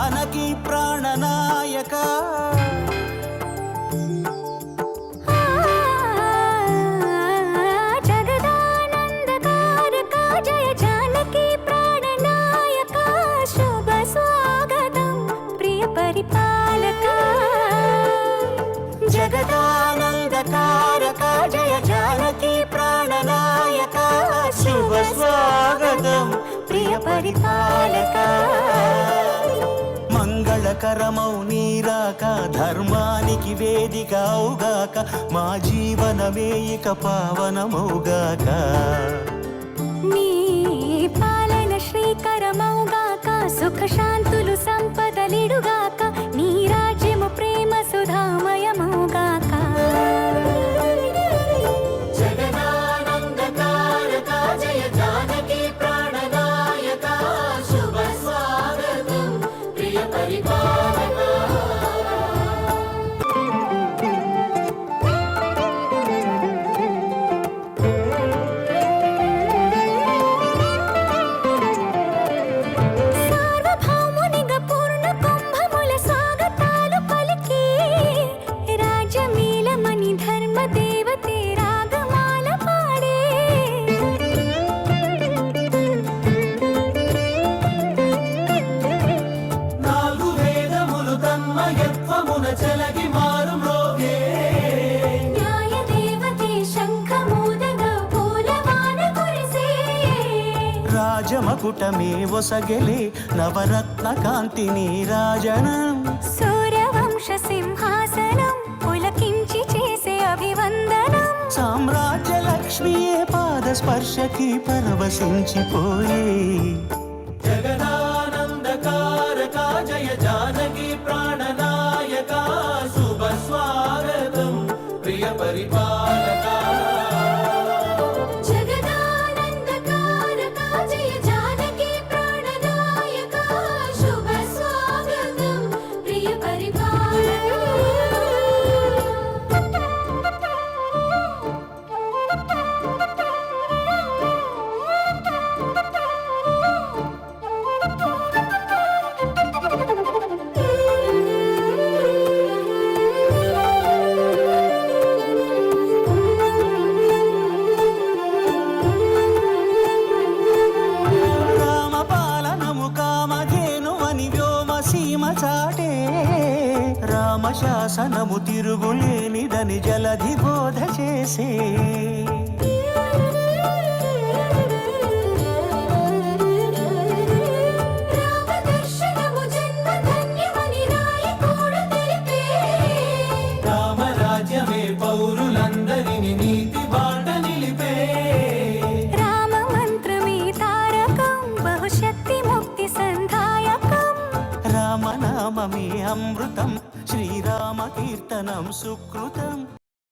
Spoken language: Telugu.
జానకి ప్రాణనాయక జగదానందకారక జయ జానకి ప్రాణనాయక శుభ స్వాగతం ప్రియ పరిపాలక జగదానందకారక జయ జానకి ప్రాణనాయక శుభ స్వాగతం ప్రియ పరిపాలక మంగళకరమౌ నీరాక ధర్మానికి వేదిక అవుగాక మా జీవనమే ఇక పావనమౌగాక నీ పాలన శ్రీకరమౌగాక సుఖ శాంతులు సంపదలిడుగాక నీ రాజ్యము ప్రేమ సుధామయమౌగాక జగదానందకారక జయ జానకి ప్రాణనాయక శుభ స్వాగతం ప్రియ పరిపాలక సార్వభౌమునిగా పూర్ణ కుంభముల స్వాగతాలు పలికి రాజమీలమణి ధర్మ దేవతే రాగమాల పాడే నాలుగు వేదములు తన్మయత్వమున చెలగి మారు మ్రోగే న్యాయ దేవతే శంఖమూదగా పూలవాన కురిసే రాజమకుటమే ఒసగెలే నవరత్న కాంతిని రాజనం సూర్యవంశ సింహాసనం పులకించి చేసే అభివందనం సామ్రాజ్య లక్ష్మియే పాద స్పర్శకి పరవశించిపోయే జగదానందకారక జయ జానకి ప్రాణనాయక శుభ స్వాగతం ప్రియ పరిపాలక జగదానందకారక జయ జానకి ప్రాణనాయక శుభ స్వాగతం ప్రియ రామపాలనము కామధేనువని వ్యోమ సీమ చాటే రామశాసనము తిరుగులేనిదని జలధి బోధ చేసే రామదర్శనము జన్మ ధన్యమని నాయకుడు తెలిపే రామరాజ్యమే పౌరులందరిని నీతి బాట నిలిపే రామ మంత్రమే తారకం బహుశక్తి ముక్తి సంధాయకం రామనామమే అమృతం శ్రీరామ కీర్తనం సుకృతం